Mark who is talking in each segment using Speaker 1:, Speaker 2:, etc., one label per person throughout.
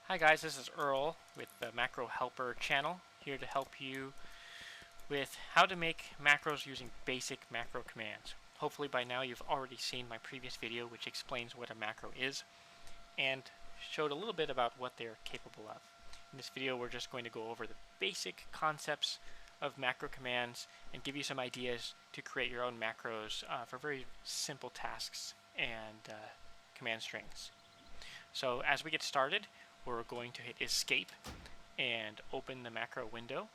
Speaker 1: Hi guys, this is Earl with the Macro Helper channel, here to help you with how to make macros using basic macro commands. Hopefully by now you've already seen my previous video which explains what a macro is and showed a little bit about what they're capable of. In this video we're just going to go over the basic concepts of macro commands and give you some ideas to create your own macros for very simple tasks and command strings. So as we get started, we're going to hit escape and open the macro window,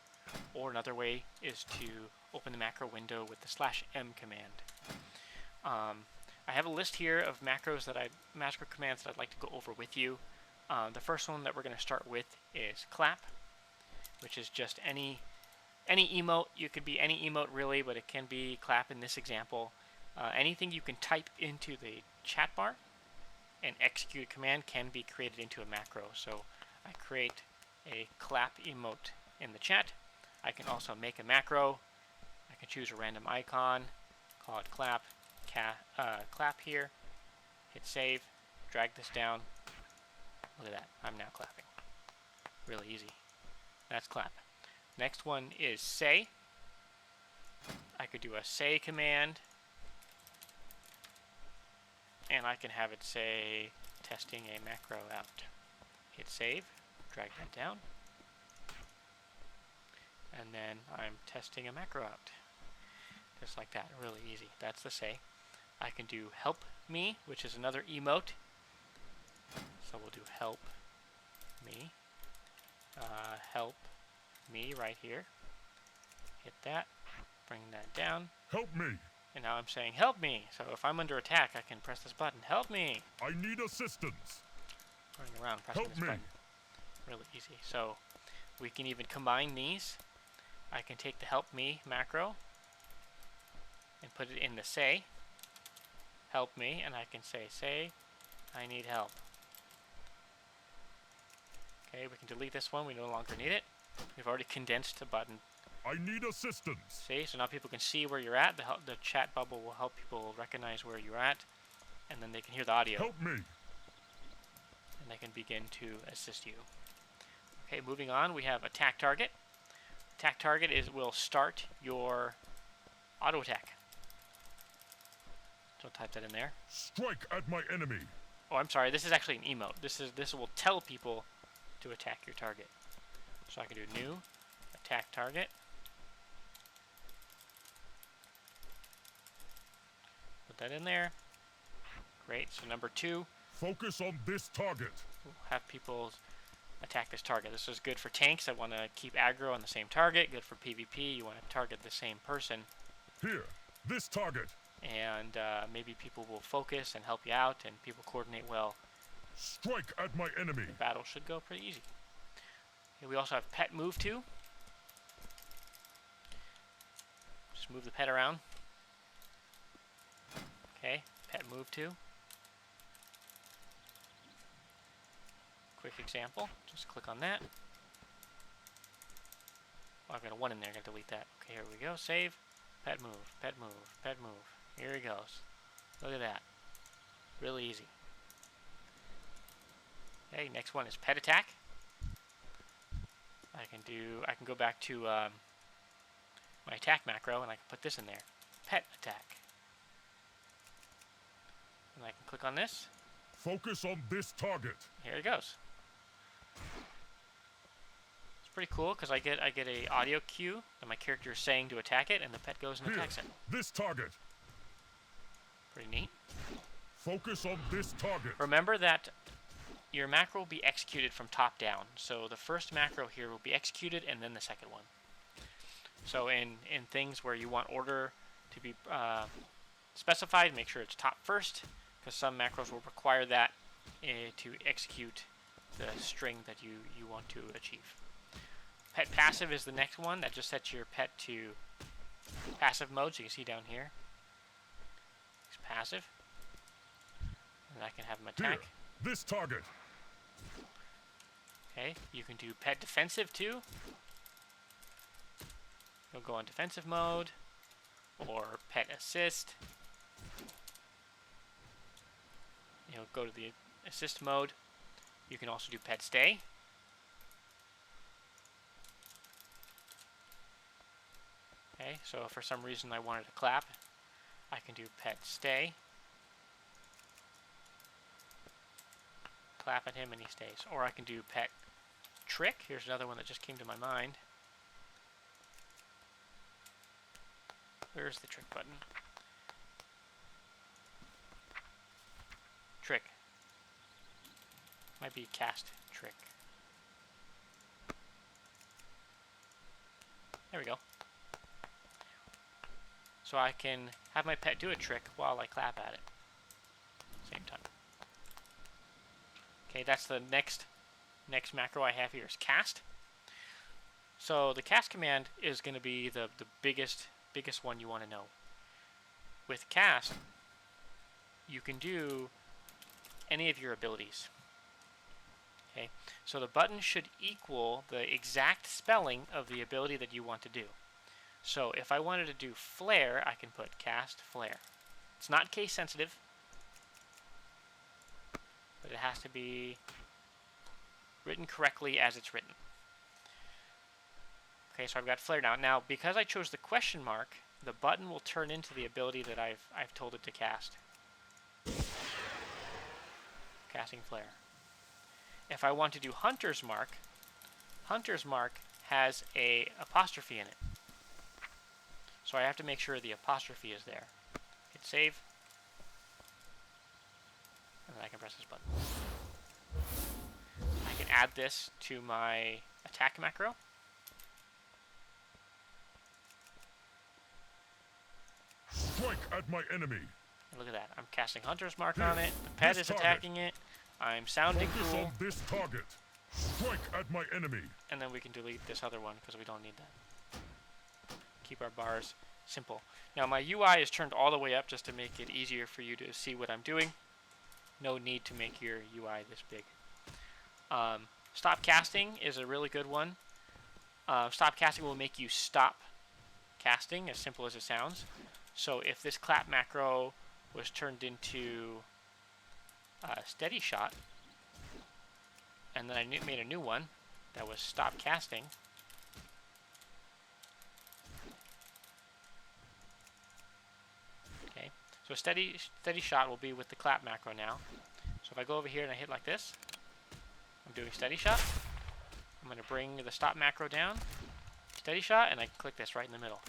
Speaker 1: or another way is to open the macro window with the /m command. I have a list here of macro commands that I'd like to go over with you. The first one that we're going to start with is clap, which is just any emote. You could be any emote really, but it can be clap in this example. Anything you can type into the chat bar and execute a command can be created into a macro. So I create a clap emote in the chat. I can also make a macro. I can choose a random icon, call it clap here, hit save, drag this down. Look at that, I'm now clapping. Really easy. That's clap. Next one is say. I could do a say command, and I can have it say testing a macro out. Hit save, drag that down, and then I'm testing a macro out. Just like that, really easy. That's the say. I can do help me, which is another emote. So we'll do help me. Help me right here. Hit that, bring that down.
Speaker 2: Help me!
Speaker 1: And now I'm saying, help me! So if I'm under attack, I can press this button, help me!
Speaker 2: I need assistance!
Speaker 1: Running around pressing this button. Really easy. So we can even combine these. I can take the help me macro and put it in the say, help me, and I can say, I need help. Okay, we can delete this one, we no longer need it. We've already condensed the button.
Speaker 2: I need assistance.
Speaker 1: See, so now people can see where you're at. The chat bubble will help people recognize where you're at, and then they can hear the audio.
Speaker 2: Help me.
Speaker 1: And they can begin to assist you. Okay, moving on, we have attack target. Attack target will start your auto attack. So type that in there.
Speaker 2: Strike at my enemy.
Speaker 1: Oh, I'm sorry. This is actually an emote. This will tell people to attack your target. So I can do new attack target. Put that in there. Great. So number 2.
Speaker 2: Focus on this target.
Speaker 1: We'll have people attack this target. This is good for tanks that want to keep aggro on the same target. Good for PvP. You want to target the same person.
Speaker 2: Here, this target.
Speaker 1: And maybe people will focus and help you out, and people coordinate well.
Speaker 2: Strike at my enemy.
Speaker 1: The battle should go pretty easy. Okay, we also have pet move to. Just move the pet around. Okay, pet move to. Quick example, just click on that. Oh, I've got a 1 in there, I gotta delete that. Okay, here we go, save. Pet move, pet move, pet move. Here he goes. Look at that. Really easy. Okay, next one is pet attack. I can go back to my attack macro and I can put this in there. Pet attack. And I can click on this.
Speaker 2: Focus on this target.
Speaker 1: Here it goes. It's pretty cool because I get a audio cue that my character is saying to attack it, and the pet goes and attacks it.
Speaker 2: This target.
Speaker 1: Pretty neat.
Speaker 2: Focus on this target.
Speaker 1: Remember that your macro will be executed from top down. So the first macro here will be executed and then the second one. So in things where you want order to be specified, make sure it's top first, because some macros will require that to execute the string that you want to achieve. Pet passive is the next one. That just sets your pet to passive mode, so you can see down here. It's passive. And I can have him attack.
Speaker 2: Here, this target.
Speaker 1: Okay, you can do pet defensive too. You'll go in defensive mode, or pet assist. You'll go to the assist mode, You can also do pet stay. Okay, so if for some reason I wanted to clap, I can do pet stay. Clap at him and he stays. Or I can do pet trick. Here's another one that just came to my mind. Where's the trick button? Trick. Might be cast trick. There we go. So I can have my pet do a trick while I clap at it. Same time. Okay, that's the next macro I have here is cast. So the cast command is going to be the biggest one you want to know. With cast, you can do any of your abilities. Okay, so the button should equal the exact spelling of the ability that you want to do. So if I wanted to do flare, I can put cast flare. It's not case sensitive, but it has to be written correctly as it's written. Okay, so I've got flare now. Now, because I chose the question mark, the button will turn into the ability that I've told it to cast. Casting flare. If I want to do Hunter's Mark has a apostrophe in it. So I have to make sure the apostrophe is there. Hit save. And then I can press this button. I can add this to my attack macro.
Speaker 2: Strike at my enemy.
Speaker 1: And look at that. I'm casting Hunter's Mark on it. The pet is attacking it. I'm sounding
Speaker 2: Focus
Speaker 1: cool.
Speaker 2: on this target. Strike at my enemy.
Speaker 1: And then we can delete this other one because we don't need that. Keep our bars simple. Now my UI is turned all the way up just to make it easier for you to see what I'm doing. No need to make your UI this big. Stop casting is a really good one. Stop casting will make you stop casting, as simple as it sounds. So if this clap macro was turned into steady shot, and then I made a new one that was stop casting, okay, so steady shot will be with the clap macro now. So if I go over here and I hit like this, I'm doing steady shot. I'm going to bring the stop macro down, steady shot, and I click this right in the middle.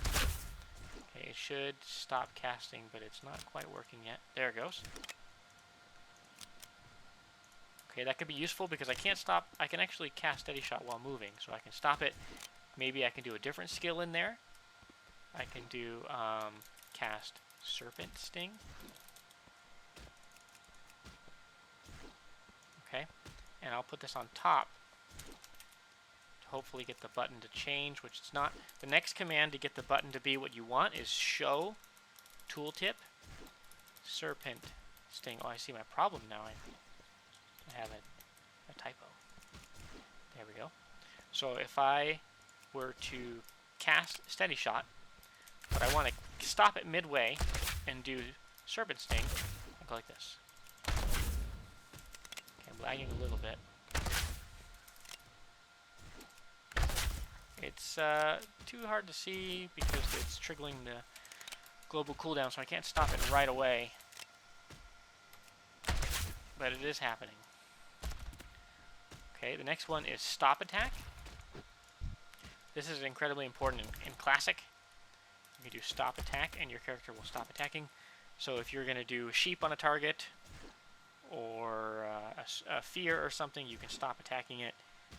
Speaker 1: Okay, it should stop casting, but it's not quite working yet. There it goes. Okay, that could be useful because I can't stop. I can actually cast steady shot while moving, so I can stop it. Maybe I can do a different skill in there. I can do cast serpent sting. Okay, and I'll put this on top to hopefully get the button to change, which it's not. The next command to get the button to be what you want is show tooltip serpent sting. Oh, I see my problem now. I have a typo. There we go. So if I were to cast steady shot, but I want to stop it midway and do serpent sting, I go like this. Okay, I'm lagging a little bit. It's too hard to see because it's triggering the global cooldown, so I can't stop it right away. But it is happening. Okay, the next one is stop attack. This is incredibly important in Classic. You can do stop attack and your character will stop attacking. So if you're going to do sheep on a target or a fear or something, you can stop attacking it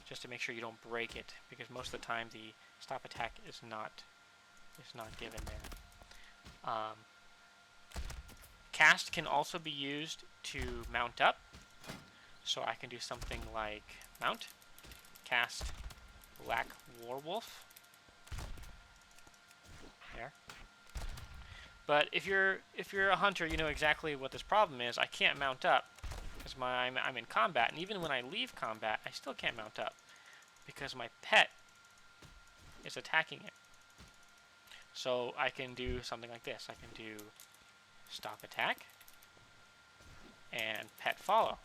Speaker 1: just to make sure you don't break it, because most of the time the stop attack is not given there. Cast can also be used to mount up. So I can do something like mount, cast Black Warwolf. There. But if you're a hunter, you know exactly what this problem is. I can't mount up because I'm in combat, and even when I leave combat, I still can't mount up because my pet is attacking it. So I can do something like this. I can do stop attack and pet follow.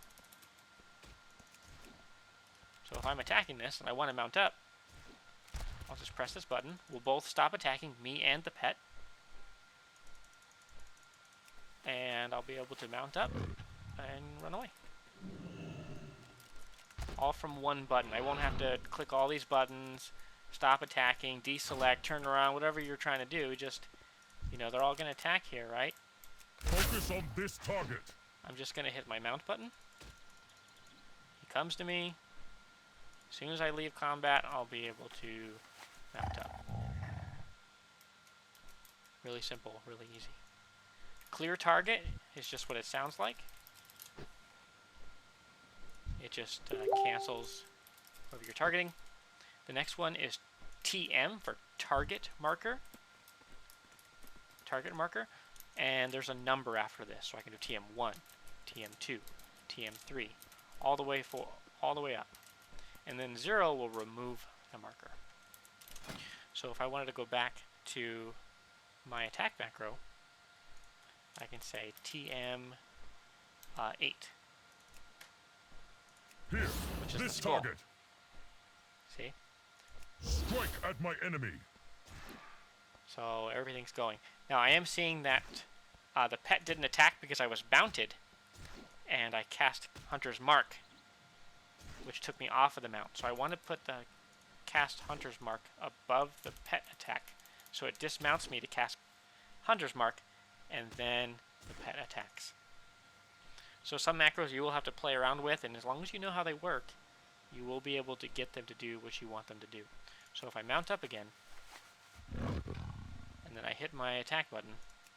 Speaker 1: So if I'm attacking this and I want to mount up, I'll just press this button. We'll both stop attacking, me and the pet. And I'll be able to mount up and run away. All from one button. I won't have to click all these buttons, stop attacking, deselect, turn around, whatever you're trying to do. Just, you know, they're all going to attack here, right?
Speaker 2: Focus on this target.
Speaker 1: I'm just going to hit my mount button. He comes to me. As soon as I leave combat, I'll be able to mount up. Really simple, really easy. Clear target is just what it sounds like. It just cancels whoever you're targeting. The next one is TM for target marker. Target marker. And there's a number after this, so I can do TM1, TM2, TM3, all the way up. And then 0 will remove the marker. So if I wanted to go back to my attack macro, I can say TM8.
Speaker 2: Here,
Speaker 1: which is
Speaker 2: this
Speaker 1: the skull.
Speaker 2: target.
Speaker 1: See?
Speaker 2: Strike at my enemy.
Speaker 1: So everything's going. Now I am seeing that the pet didn't attack because I was mounted, and I cast Hunter's Mark, which took me off of the mount. So I want to put the cast Hunter's Mark above the pet attack, so it dismounts me to cast Hunter's Mark, and then the pet attacks. So some macros you will have to play around with, and as long as you know how they work, you will be able to get them to do what you want them to do. So if I mount up again, and then I hit my attack button,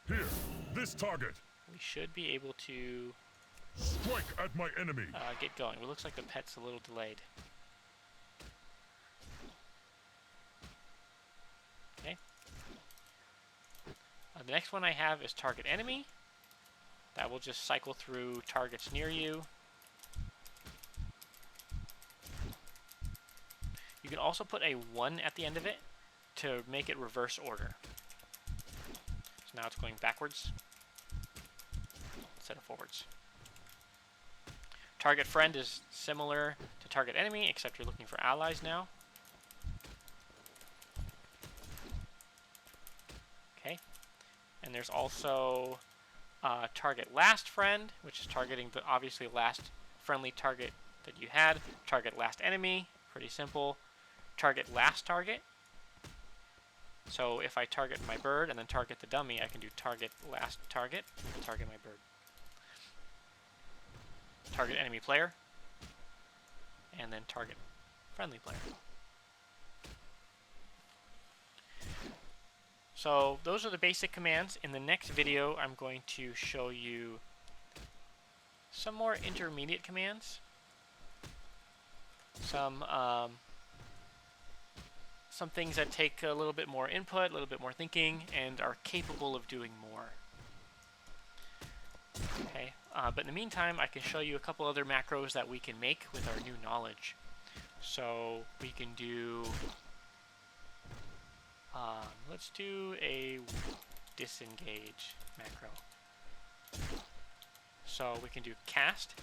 Speaker 2: here, this target.
Speaker 1: We should be able to
Speaker 2: strike at my enemy.
Speaker 1: Get going. It looks like the pet's a little delayed. Okay. The next one I have is target enemy. That will just cycle through targets near you. You can also put a 1 at the end of it to make it reverse order. So now it's going backwards instead of forwards. Target friend is similar to target enemy, except you're looking for allies now. Okay. And there's also target last friend, which is targeting the obviously last friendly target that you had. Target last enemy, pretty simple. Target last target. So if I target my bird and then target the dummy, I can do target last target and target my bird. Target enemy player, and then target friendly player. So those are the basic commands. In the next video, I'm going to show you some more intermediate commands, some things that take a little bit more input, a little bit more thinking, and are capable of doing more. Okay, but in the meantime, I can show you a couple other macros that we can make with our new knowledge. So we can do, let's do a disengage macro. So we can do cast,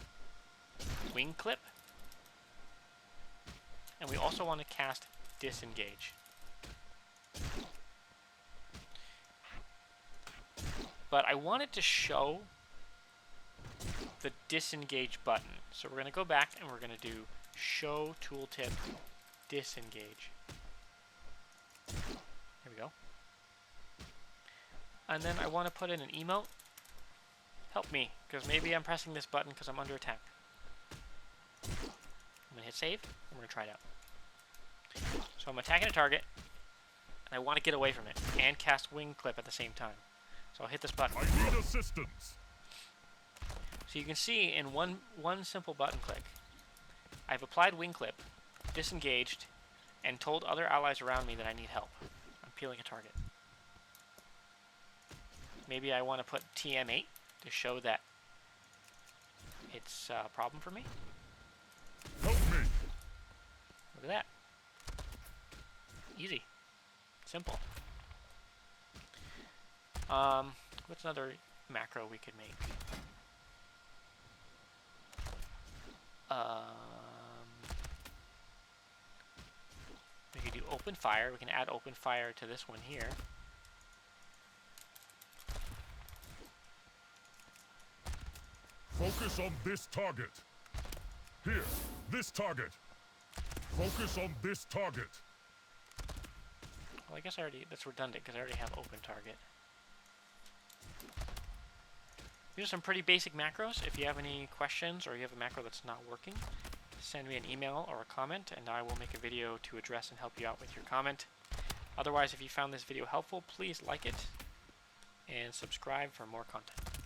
Speaker 1: wing clip, and we also want to cast disengage. But I want it to show the disengage button. So we're going to go back and we're going to do show tooltip disengage. There we go. And then I want to put in an emote. Help me, because maybe I'm pressing this button because I'm under attack. I'm going to hit save, and we're going to try it out. So I'm attacking a target, and I want to get away from it, and cast wing clip at the same time. So I'll hit this button.
Speaker 2: I need assistance.
Speaker 1: So you can see in one simple button click, I've applied wing clip, disengaged, and told other allies around me that I need help. I'm peeling a target. Maybe I want to put TM8 to show that it's a problem for me.
Speaker 2: Help me.
Speaker 1: Look at that. Easy. Simple. What's another macro we could make? open fire. We can add open fire to this one here.
Speaker 2: Focus on this target. Here, this target. Focus on this target.
Speaker 1: Well, I guess that's redundant because I already have open target. These are some pretty basic macros. If you have any questions or you have a macro that's not working, send me an email or a comment and I will make a video to address and help you out with your comment. Otherwise, if you found this video helpful, please like it and subscribe for more content.